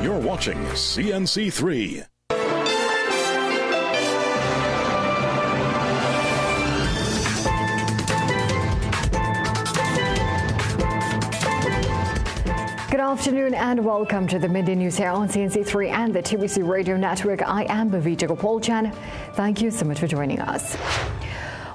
You're watching CNC3. Good afternoon and welcome to the Midday News here on CNC3 and the TBC Radio Network. I am Bhavita Gopalchan. Thank you so much for joining us.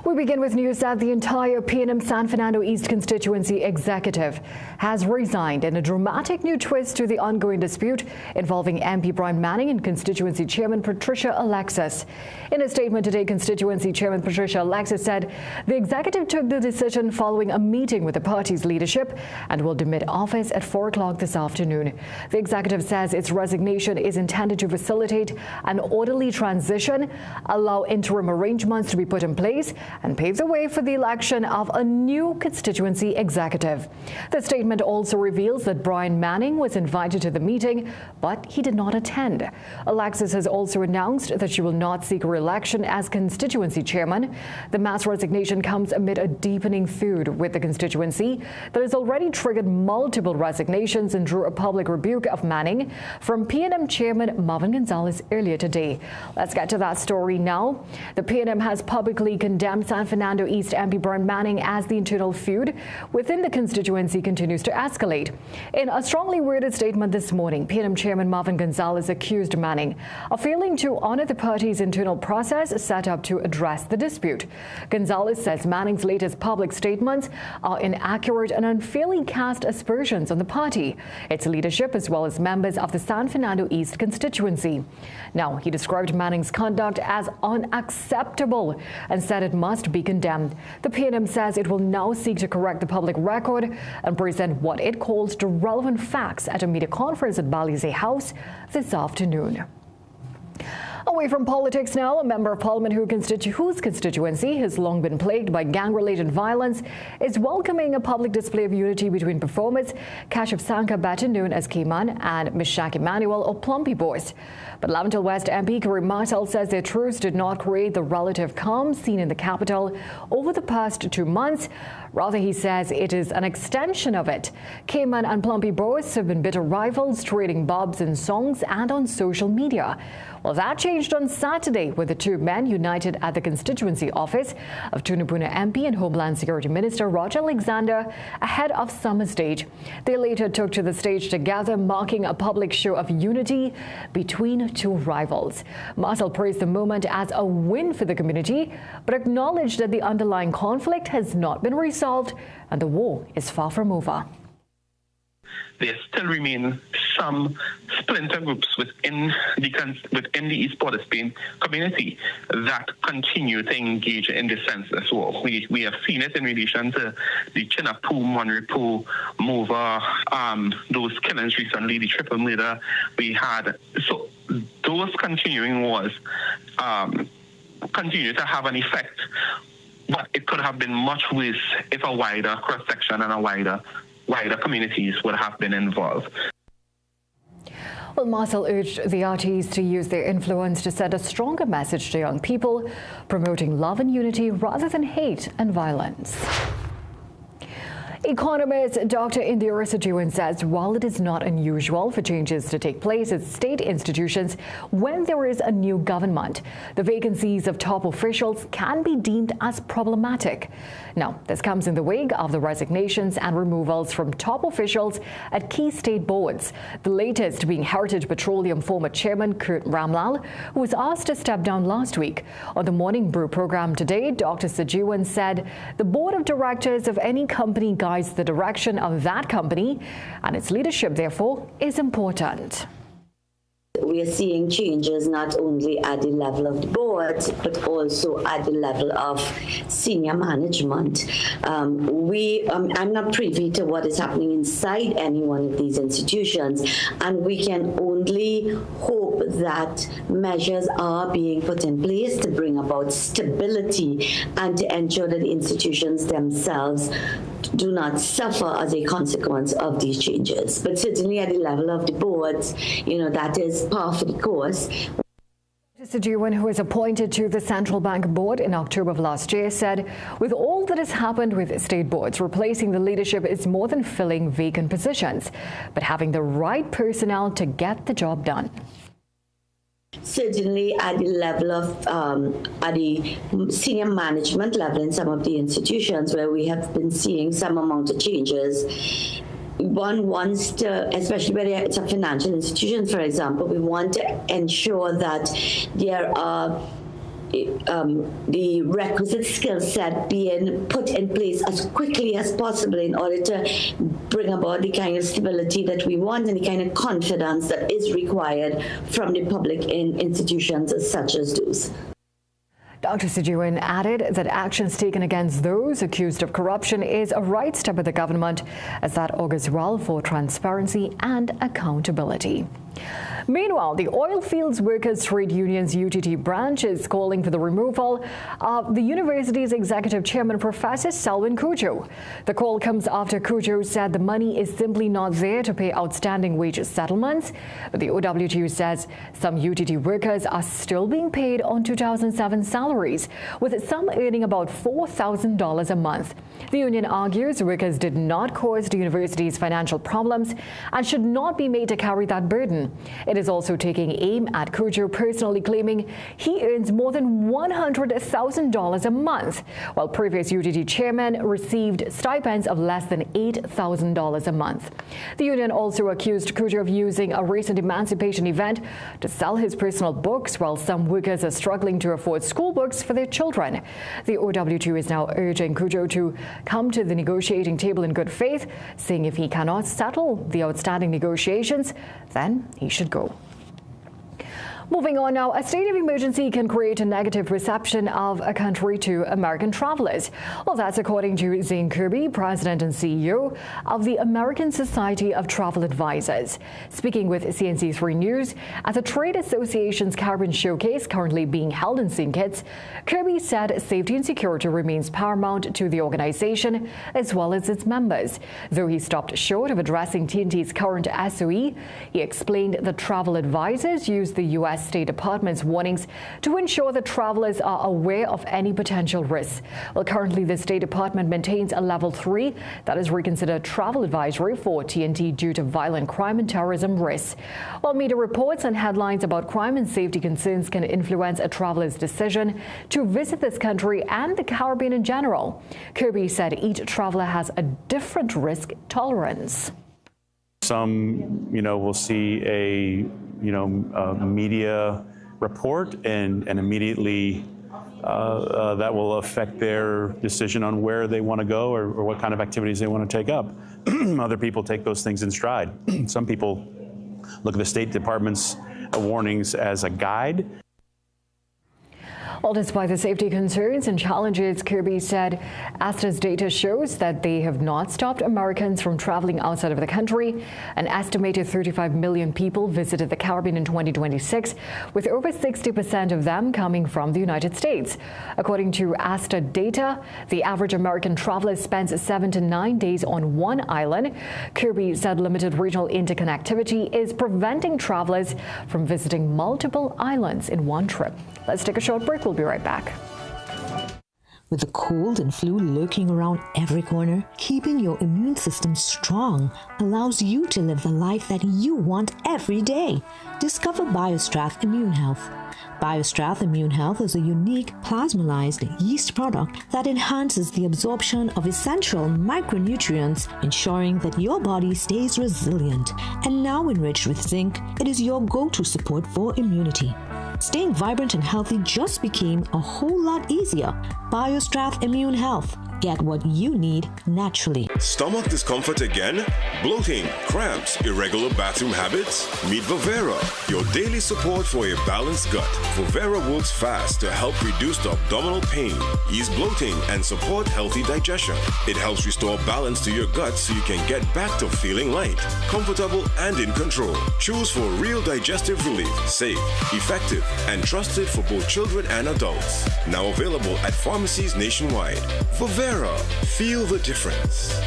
We begin with news that the entire PNM San Fernando East constituency executive has resigned in a dramatic new twist to the ongoing dispute involving MP Brian Manning and constituency chairman Patricia Alexis. In a statement today, constituency chairman Patricia Alexis said the executive took the decision following a meeting with the party's leadership and will demit office at 4 o'clock this afternoon. The executive says its resignation is intended to facilitate an orderly transition, allow interim arrangements to be put in place, and pave the way for the election of a new constituency executive. The statement also reveals that Brian Manning was invited to the meeting, but he did not attend. Alexis has also announced that she will not seek re-election as constituency chairman. The mass resignation comes amid a deepening feud with the constituency that has already triggered multiple resignations and drew a public rebuke of Manning from PNM chairman Marvin Gonzalez earlier today. Let's get to that story now. The PNM has publicly condemned San Fernando East MP Brian Manning as the internal feud within the constituency continues to escalate. In a strongly worded statement this morning, PNM Chairman Marvin Gonzalez accused Manning of failing to honor the party's internal process set up to address the dispute. Gonzalez says Manning's latest public statements are inaccurate and unfairly cast aspersions on the party, its leadership, as well as members of the San Fernando East constituency. Now, he described Manning's conduct as unacceptable and said it must be condemned. The PNM says it will now seek to correct the public record and present what it calls the relevant facts at a media conference at Balize House this afternoon. Away from politics now, a member of parliament whose constituency has long been plagued by gang-related violence is welcoming a public display of unity between performers Kashif Sanka, better known as Kayman, and Mishak Emmanuel or Plumpy Boys. But Laventille West MP Karim Martel says their truce did not create the relative calm seen in the capital over the past 2 months. Rather, he says it is an extension of it. Kayman and Plumpy Boys have been bitter rivals, trading bobs and songs and on social media. Well, that changed on Saturday when the two men united at the constituency office of Tunapuna MP and Homeland Security Minister Roger Alexander ahead of Summer Stage. They later took to the stage together, marking a public show of unity between two rivals. Marcel praised the moment as a win for the community, but acknowledged that the underlying conflict has not been resolved and the war is far from over. There still remain some splinter groups within the East Port of Spain community that continue to engage in this senseless war. We have seen it in relation to the Chinapu, Monripu, Mova, those killings recently, the triple murder we had. So those continuing wars continue to have an effect, but it could have been much worse if a wider cross-section and a wider communities would have been involved. Well, Marcel urged the RTs to use their influence to send a stronger message to young people, promoting love and unity rather than hate and violence. Economist Dr. Indira Sajiwan says while it is not unusual for changes to take place at state institutions when there is a new government, the vacancies of top officials can be deemed as problematic. Now, this comes in the wake of the resignations and removals from top officials at key state boards, the latest being Heritage Petroleum former chairman Kurt Ramlal, who was asked to step down last week. On the Morning Brew program today, Dr. Sajiwan said the board of directors of any company guides the direction of that company, and its leadership, therefore, is important. We are seeing changes not only at the level of the board, but also at the level of senior management. I'm not privy to what is happening inside any one of these institutions, and we can only hope that measures are being put in place to bring about stability and to ensure that the institutions themselves do not suffer as a consequence of these changes. But certainly at the level of the boards, that is par for the course. Sidhuwan, who was appointed to the Central Bank Board in October of last year, said with all that has happened with state boards, replacing the leadership is more than filling vacant positions, but having the right personnel to get the job done. Certainly at the level of, at the senior management level in some of the institutions where we have been seeing some amount of changes, one wants to, especially where it's a financial institution, for example, we want to ensure that there are the requisite skill set being put in place as quickly as possible in order to bring about the kind of stability that we want and the kind of confidence that is required from the public in institutions such as those. Dr. Sidhuwan added that actions taken against those accused of corruption is a right step of the government, as that augurs well for transparency and accountability. Meanwhile, the Oilfields Workers Trade Union's UTT branch is calling for the removal of the university's executive chairman, Professor Selwyn Cudjoe. The call comes after Cudjoe said the money is simply not there to pay outstanding wage settlements. But the OWTU says some UTT workers are still being paid on 2007 salaries, with some earning about $4,000 a month. The union argues workers did not cause the university's financial problems and should not be made to carry that burden. It is also taking aim at Cudjoe, personally claiming he earns more than $100,000 a month, while previous UTT chairmen received stipends of less than $8,000 a month. The union also accused Cudjoe of using a recent emancipation event to sell his personal books, while some workers are struggling to afford school books for their children. The OWTU is now urging Cudjoe to come to the negotiating table in good faith, saying if he cannot settle the outstanding negotiations, then he should go. Moving on now, a state of emergency can create a negative perception of a country to American travelers. Well, that's according to Zane Kirby, President and CEO of the American Society of Travel Advisors. Speaking with CNC3 News at the Trade Association's Caribbean Showcase currently being held in St. Kitts, Kirby said safety and security remains paramount to the organization as well as its members. Though he stopped short of addressing TNT's current SOE, he explained that travel advisors use the U.S. State Department's warnings to ensure that travelers are aware of any potential risks. Well, currently the State Department maintains a level 3 that is reconsidered travel advisory for TNT due to violent crime and terrorism risks. While media reports and headlines about crime and safety concerns can influence a traveler's decision to visit this country and the Caribbean in general, Kirby said each traveler has a different risk tolerance. Some, will see a media report and immediately that will affect their decision on where they want to go or what kind of activities they want to take up. Other people take those things in stride. Some people look at the State Department's warnings as a guide. Well, despite the safety concerns and challenges, Kirby said ASTA's data shows that they have not stopped Americans from traveling outside of the country. An estimated 35 million people visited the Caribbean in 2026, with over 60% of them coming from the United States. According to ASTA data, the average American traveler spends 7 to 9 days on one island. Kirby said limited regional interconnectivity is preventing travelers from visiting multiple islands in one trip. Let's take a short break. We'll be right back. With the cold and flu lurking around every corner, keeping your immune system strong allows you to live the life that you want every day. Discover BioStrath Immune Health. BioStrath Immune Health is a unique plasmalized yeast product that enhances the absorption of essential micronutrients, ensuring that your body stays resilient. And now enriched with zinc, it is your go-to support for immunity. Staying vibrant and healthy just became a whole lot easier. BioStrath Immune Health. Get what you need naturally. Stomach discomfort again? Bloating, cramps, irregular bathroom habits? Meet Vivera, your daily support for a balanced gut. Vivera works fast to help reduce the abdominal pain, ease bloating, and support healthy digestion. It helps restore balance to your gut so you can get back to feeling light, comfortable, and in control. Choose for real digestive relief, safe, effective, and trusted for both children and adults. Now available at pharmacies nationwide. Vivera, feel the difference.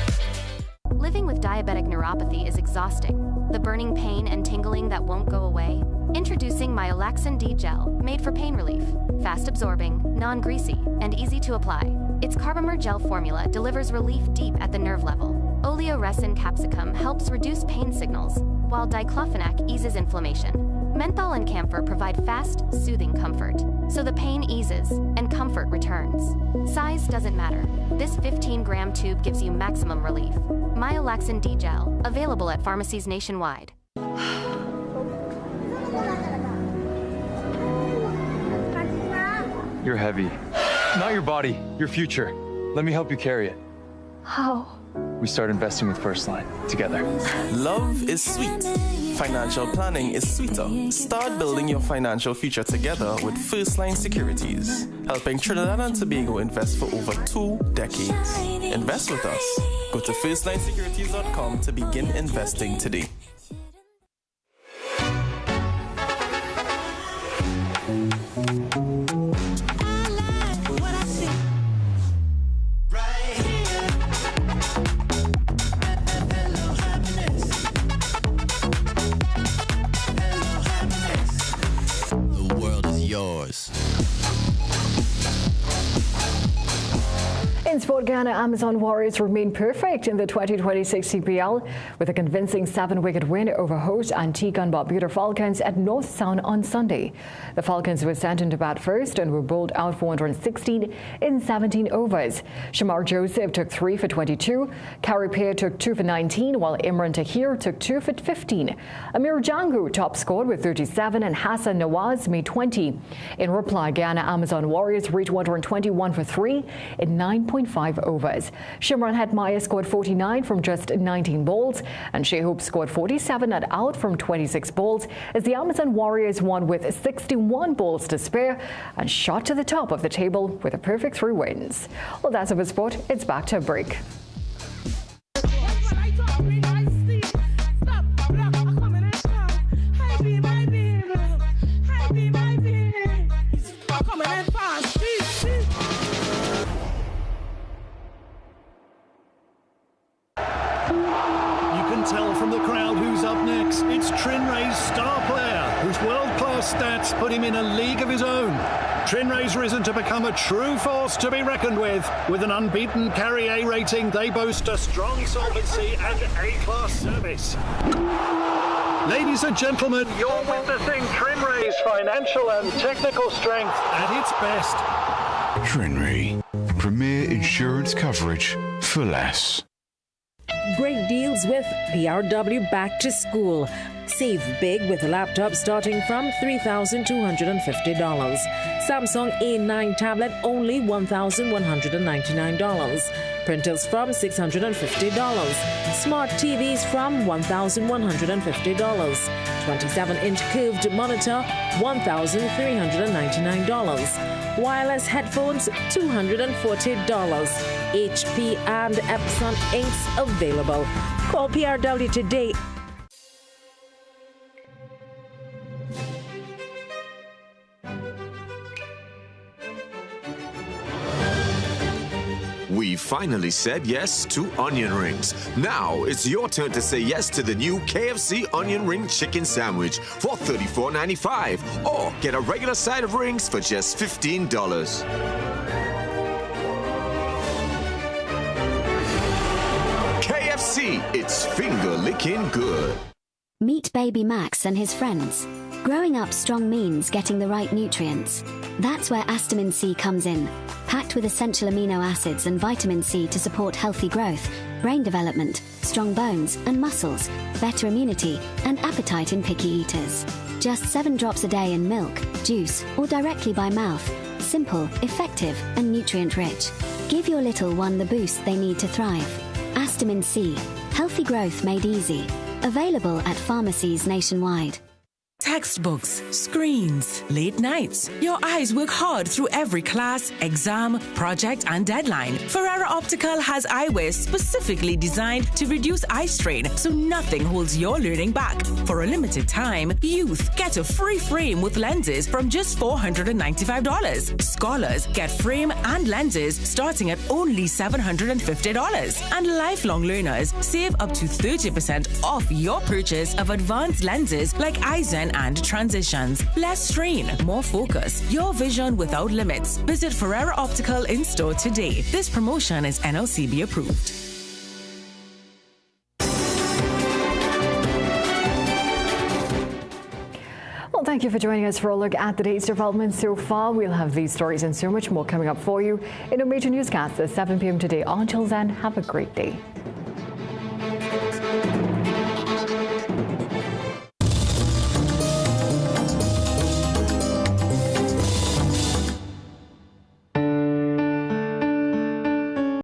Living with diabetic neuropathy is exhausting. The burning pain and tingling that won't go away? Introducing Myolaxin D Gel, made for pain relief. Fast absorbing, non-greasy, and easy to apply. Its Carbomer gel formula delivers relief deep at the nerve level. Oleoresin capsicum helps reduce pain signals, while diclofenac eases inflammation. Menthol and camphor provide fast, soothing comfort, so the pain eases and comfort returns. Size doesn't matter. This 15-gram tube gives you maximum relief. Myolaxin D Gel, available at pharmacies nationwide. You're heavy. Not your body, your future. Let me help you carry it. How? We start investing with First Line together. Love is sweet. Financial planning is sweeter. Start building your financial future together with First Line Securities, helping Trinidad and Tobago invest for over 2 decades. Invest with us. Go to firstlinesecurities.com to begin investing today. In sport, Ghana Amazon Warriors remain perfect in the 2026 CPL with a convincing 7-wicket win over host Antigua and Barbuda Falcons at North Sound on Sunday. The Falcons were sent into bat first and were bowled out 416 in 17 overs. Shamar Joseph took 3 for 22, Kari Pear took 2 for 19, while Imran Tahir took 2 for 15. Amir Jangu top scored with 37 and Hassan Nawaz made 20. In reply, Ghana Amazon Warriors reached 121 for 3 in 9.5 overs. Shimran Hetmaya scored 49 from just 19 balls, and Shehoop scored 47 not out from 26 balls as the Amazon Warriors won with 61 balls to spare and shot to the top of the table with a perfect 3 wins. Well, that's it for sport. It's back to a break. Tell from the crowd who's up next. It's Trinray's star player, whose world-class stats put him in a league of his own. Trinray's risen to become a true force to be reckoned with. With an unbeaten Carry A rating, they boast a strong solvency and A-class service. Ladies and gentlemen, you're witnessing Trinray's financial and technical strength at its best. Trinray, premier insurance coverage for less. Great deals with PRW Back to School. Save big with a laptop starting from $3,250. Samsung A9 tablet only $1,199. Printers from $650. Smart TVs from $1,150. 27-inch curved monitor $1,399. Wireless headphones $240. HP and Epson inks available. Call PRW today. We finally said yes to onion rings. Now it's your turn to say yes to the new KFC onion ring chicken sandwich for $34.95, or get a regular side of rings for just $15. KFC, it's finger-licking good. Meet baby Max and his friends. Growing up strong means getting the right nutrients. That's where Astamin C comes in, packed with essential amino acids and vitamin C to support healthy growth, brain development, strong bones and muscles, better immunity, and appetite in picky eaters. Just 7 drops a day in milk, juice, or directly by mouth. Simple, effective, and nutrient-rich. Give your little one the boost they need to thrive. Astamin C, healthy growth made easy. Available at pharmacies nationwide. Textbooks, screens, late nights. Your eyes work hard through every class, exam, project, and deadline. Ferrara Optical has eyewear specifically designed to reduce eye strain so nothing holds your learning back. For a limited time, youth get a free frame with lenses from just $495. Scholars get frame and lenses starting at only $750. And lifelong learners save up to 30% off your purchase of advanced lenses like Eisen and Transitions. Less strain, more focus. Your vision without limits. Visit Ferrara Optical in store today. This promotion is NLCB approved. Well, thank you for joining us for a look at the day's developments so far. We'll have these stories and so much more coming up for you in a major newscast at 7 p.m. today. Until then, have a great day.